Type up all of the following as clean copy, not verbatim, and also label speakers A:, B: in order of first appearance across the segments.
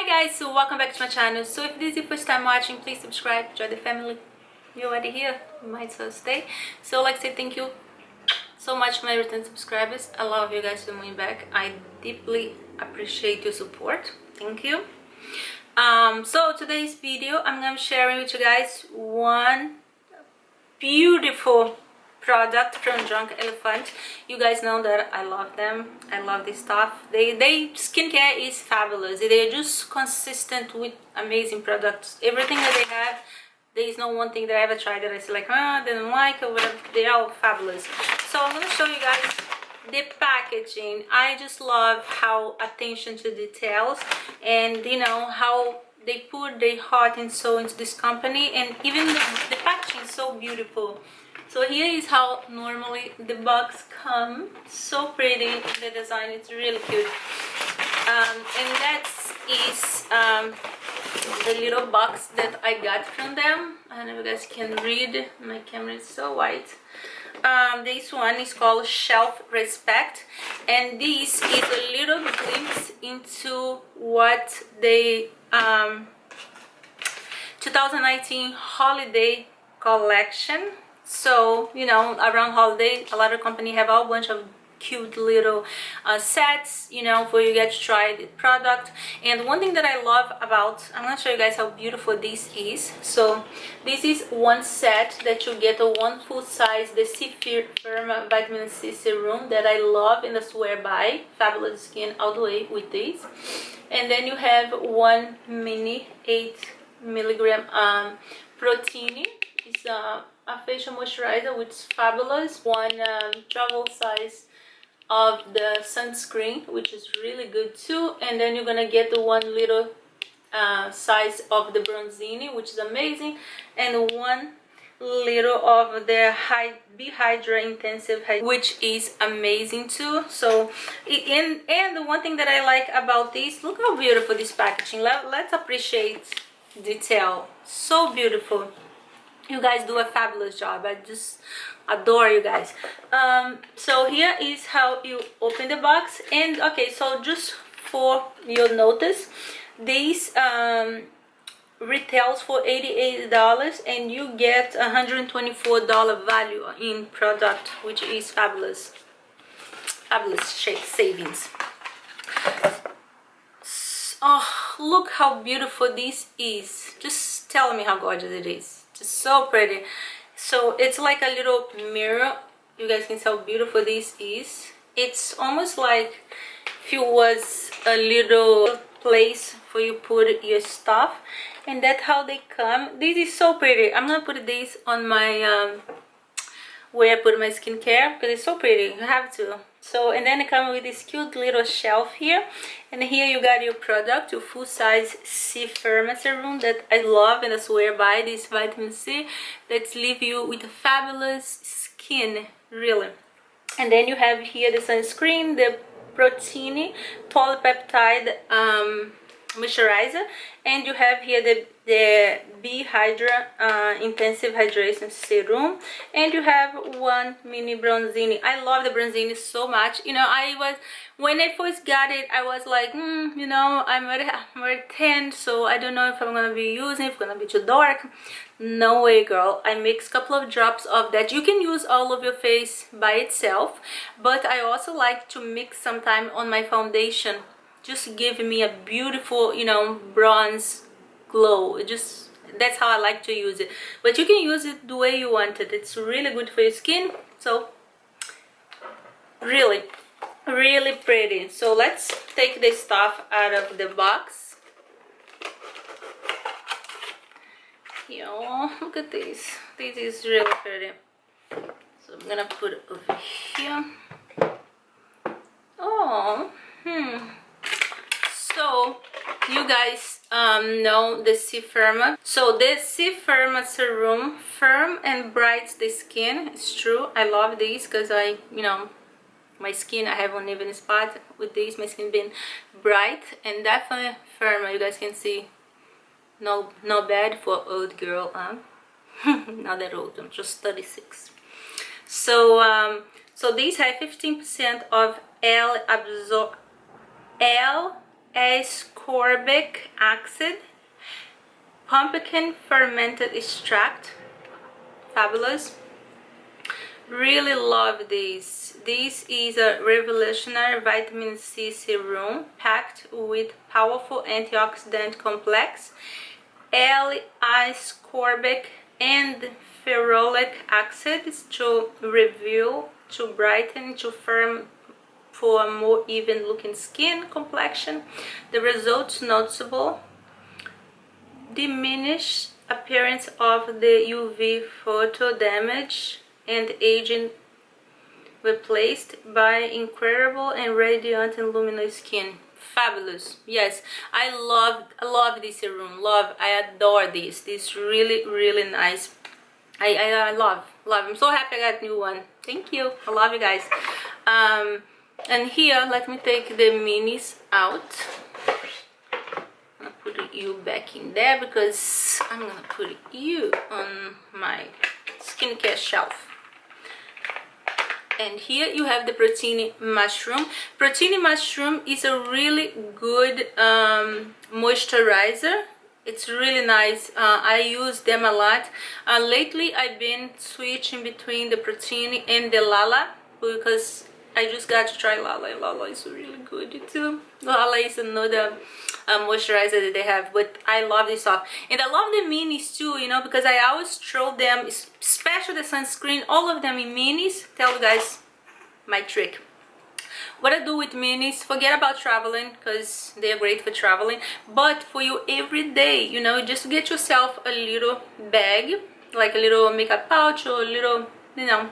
A: guys, so welcome back to my channel. So if this is your first time watching, please subscribe, join the family. You're already here, you might as well stay. So like I said, thank you so much for my return subscribers. I love you guys coming back. I deeply appreciate your support. Thank you. So today's video, I'm gonna be sharing with you guys one beautiful product from Drunk Elephant. You guys know that I love them. I love this stuff. They skincare is fabulous. They're just consistent with amazing products. Everything that they have, there is no one thing that I ever tried that I say like, didn't like or whatever. They're all fabulous. So I'm gonna show you guys the packaging. I just love how attention to details, and you know how they put their heart and soul into this company, and even the packaging is so beautiful. So here is how normally the box comes. So pretty, the design is really cute. And that is the little box that I got from them. I don't know if you guys can read, my camera is so white. This one is called Shelf Respect, and this is a little glimpse into what they 2019 holiday collection. So you know, around holiday a lot of companies have a whole bunch of cute little sets, you know, for you guys to try the product. And one thing that I love about, I'm gonna show you guys how beautiful this is. So this is one set that you get, a one full size the Serum vitamin C serum that I love and I swear by. Fabulous skin all the way with this. And then you have one mini 8 milligram Protini. It's a facial moisturizer, which is fabulous. One travel size of the sunscreen, which is really good too. And then you're gonna get the one little size of the bronzini, which is amazing, and one little of the B-Hydra intensive, which is amazing too. So and the one thing that I like about this, look how beautiful this packaging. Let's appreciate detail. So beautiful. You guys do a fabulous job. I just adore you guys. So here is how you open the box. And okay, so just for your notice, this retails for $88 and you get $124 value in product, which is fabulous. Fabulous savings. Oh, look how beautiful this is. Just tell me how gorgeous it is. Just so pretty. So it's like a little mirror. You guys can see how beautiful this is. It's almost like if it was a little place for you put your stuff, and that's how they come. This is so pretty. I'm gonna put this on my where I put my skincare because it's so pretty. You have to. So, and then it comes with this cute little shelf here, and here you got your product, your full-size Serum serum that I love and I swear by. This vitamin C that leave you with a fabulous skin, really. And then you have here the sunscreen, the Protini Polypeptide moisturizer, and you have here the B-Hydra intensive hydration serum, and you have one mini bronzini. I love the bronzini so much. You know, when I first got it, I was like, you know, I'm very tan, so I don't know if I'm gonna be using it, if it's gonna be too dark. No way, girl. I mix a couple of drops of that. You can use all of your face by itself, but I also like to mix sometime on my foundation, just give me a beautiful, you know, bronze glow. That's how I like to use it, but you can use it the way you want it. It's really good for your skin. So really pretty. So let's take this stuff out of the box. Yo, look at this. This is really pretty. So I'm gonna put it over here. Oh, so you guys know the Serum. So the Serum serum firm and brights the skin. It's true. I love this because you know, my skin, I have uneven spot. With this, my skin being bright and definitely firm. You guys can see, no bad for old girl. Not that old. I'm just 36. So so these have 15% of ascorbic acid, pumpkin fermented extract. Fabulous. Really love this. This is a revolutionary vitamin C serum packed with powerful antioxidant complex, L-ascorbic and ferulic acids to reveal, to brighten, to firm for a more even looking skin complexion. The results noticeable: diminished appearance of the UV photo damage and aging, replaced by incredible and radiant and luminous skin. Fabulous. Yes, I love this serum. I adore this. This really nice. I love. I'm so happy I got a new one. Thank you. I love you guys. And here, let me take the minis out. I'm gonna put you back in there because I'm gonna put you on my skincare shelf. And here you have the Protini mushroom. Protini mushroom is a really good moisturizer. It's really nice. I use them a lot. Lately I've been switching between the Protini and the Lala because I just got to try Lala. Lala is really good too. Lala is another moisturizer that they have, but I love this stuff. And I love the minis too, you know, because I always throw them, especially the sunscreen, all of them in minis. Tell you guys my trick. What I do with minis, forget about traveling because they are great for traveling, but for you every day, you know, just get yourself a little bag, like a little makeup pouch or a little, you know,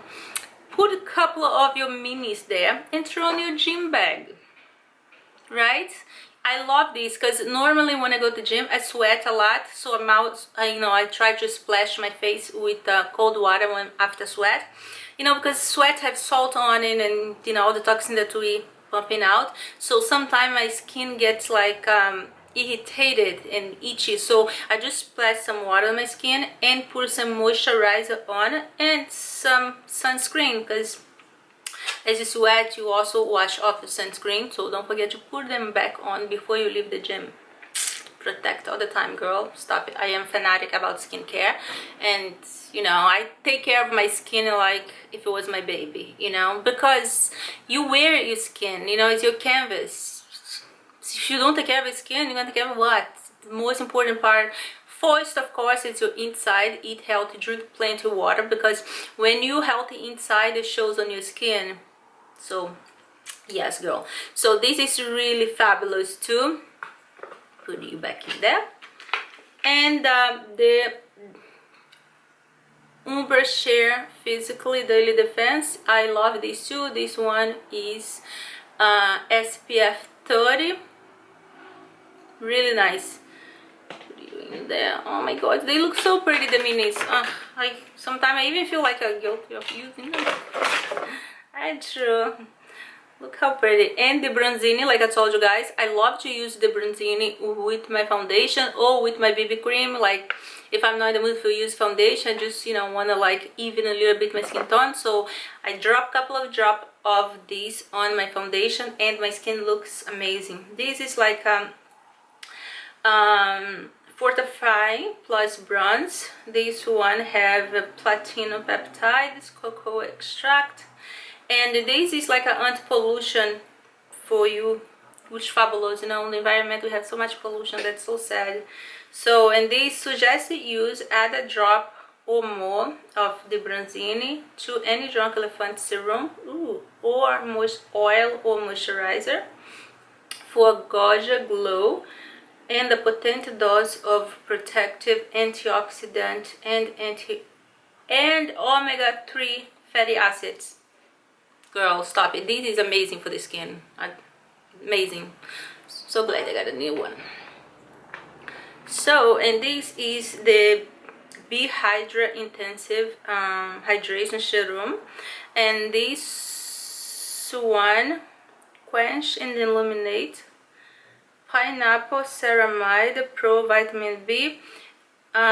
A: put a couple of your minis there and throw in your gym bag, right? I love this because normally when I go to the gym I sweat a lot, so I try to splash my face with cold water after sweat, you know, because sweat have salt on it and, you know, all the toxin that we pumping out. So sometimes my skin gets like irritated and itchy, so I just splash some water on my skin and put some moisturizer on and some sunscreen, because as you sweat you also wash off the sunscreen, so don't forget to put them back on before you leave the gym. Protect all the time, girl. Stop it. I am fanatic about skincare, and you know, I take care of my skin like if it was my baby, you know, because you wear your skin, you know, it's your canvas. If you don't take care of your skin, you're gonna take care of what? The most important part first, of course, it's your inside. Eat healthy, drink plenty of water, because when you're healthy inside, it shows on your skin. So yes, girl. So this is really fabulous too. Put you back in there. And the Umbra Share Physically Daily Defense, I love this too. This one is SPF 30. Really nice. Put you in there. Oh my god, they look so pretty, the minis. Sometimes I even feel like I'm guilty of using them. I true. Look how pretty. And the D-Bronzi, like I told you guys, I love to use the D-Bronzi with my foundation or with my BB cream. Like if I'm not in the mood to use foundation, I just, you know, want to like even a little bit my skin tone, so I drop a couple of drops of this on my foundation and my skin looks amazing. This is like Fortify Plus Bronze. This one have Polypeptide, cocoa extract. And this is like an anti-pollution for you, which is fabulous. You know, in the environment we have so much pollution, that's so sad. So, and they suggested use add a drop or more of the D-Bronzi to any Drunk Elephant serum or moist oil or moisturizer for a gorgeous glow and a potent dose of protective antioxidant and omega-3 fatty acids. Girl, stop it. This is amazing for the skin. Amazing. So glad I got a new one. So, and this is the B-Hydra Intensive Hydration Serum. And this one, quench and illuminate. Pineapple ceramide pro vitamin B.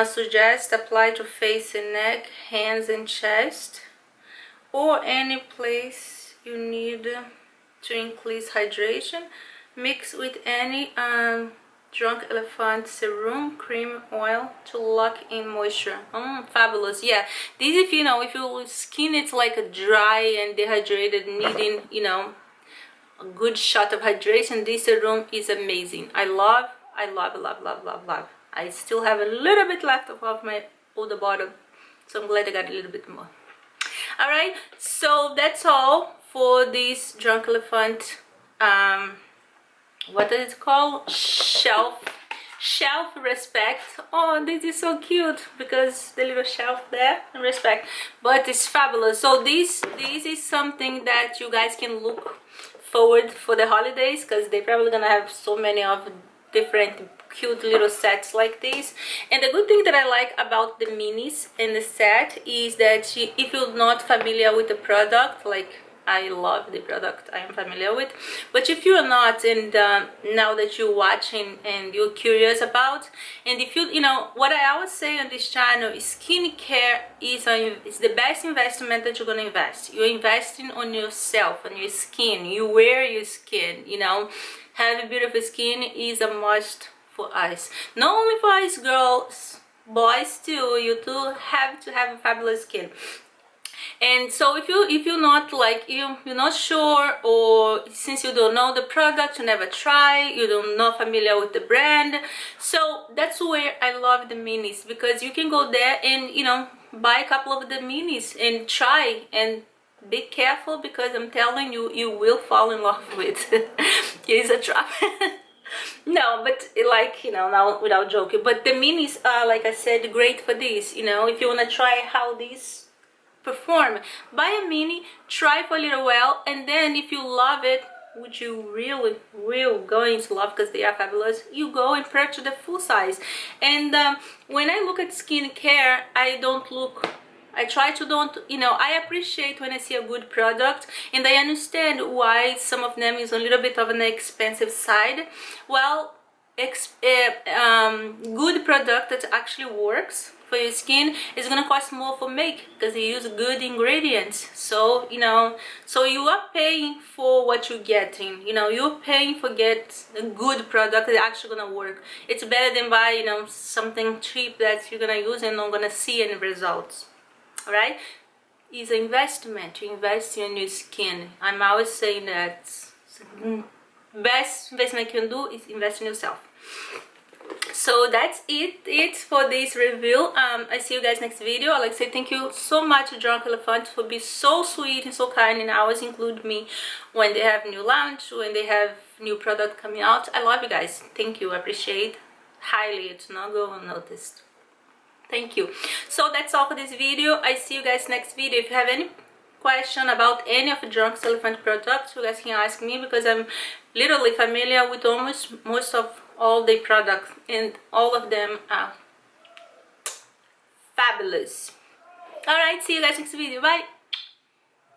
A: Suggest apply to face and neck, hands and chest, or any place you need to increase hydration. Mix with any Drunk Elephant serum, cream, oil to lock in moisture. Fabulous. Yeah, this, if you know, if your skin it's like a dry and dehydrated, needing, you know, a good shot of hydration, this serum is amazing. I love. I still have a little bit left of my older bottle, so I'm glad I got a little bit more. All right, so that's all for this Drunk Elephant. What is it called? Shelf respect. Oh, this is so cute because the little shelf there and respect, but it's fabulous. So this is something that you guys can look forward for the holidays, because they're probably gonna have so many of different cute little sets like this. And the good thing that I like about the minis in the set is that if you're not familiar with the product, like I love the product, I am familiar with, but if you're not, and now that you're watching and you're curious about, and if you know what I always say on this channel, skincare is the best investment that you're gonna invest. You're investing on yourself, on your skin. You wear your skin, you know. Having beautiful skin is a must for us, not only for us girls, boys too. You too have to have a fabulous skin. And so if you're not like you're not sure, or since you don't know the product, you never try, you're not familiar with the brand, so that's where I love the minis, because you can go there and, you know, buy a couple of the minis and try, and be careful, because I'm telling you, you will fall in love with it. Here's a trap. No, but like, you know, now without joking, but the minis are, like I said, great for this. You know, if you want to try how these perform, buy a mini, try for a little while, and then if you love it, which you really will going to love because they are fabulous, you go and purchase the full size. And when I look at skincare, I try to don't, you know, I appreciate when I see a good product, and I understand why some of them is a little bit of an expensive side. Well, good product that actually works for your skin is gonna cost more for make, because they use good ingredients. So, you know, so you are paying for what you're getting. You know, you're paying for get a good product that's actually gonna work. It's better than buy, you know, something cheap that you're gonna use and not gonna see any results. All right, it's an investment. You invest in your skin. I'm always saying that best investment you can do is invest in yourself. So that's it for this review. I see you guys next video. I'd like to say thank you so much, Drunk Elephant, for being so sweet and so kind, and always include me when they have new launch, when they have new product coming out. I love you guys. Thank you. I appreciate highly. It's not go unnoticed. Thank you. So that's all for this video. I see you guys next video. If you have any question about any of the Drunk Elephant products, you guys can ask me, because I'm literally familiar with almost most of all the products, and all of them are fabulous. All right, see you guys next video. Bye.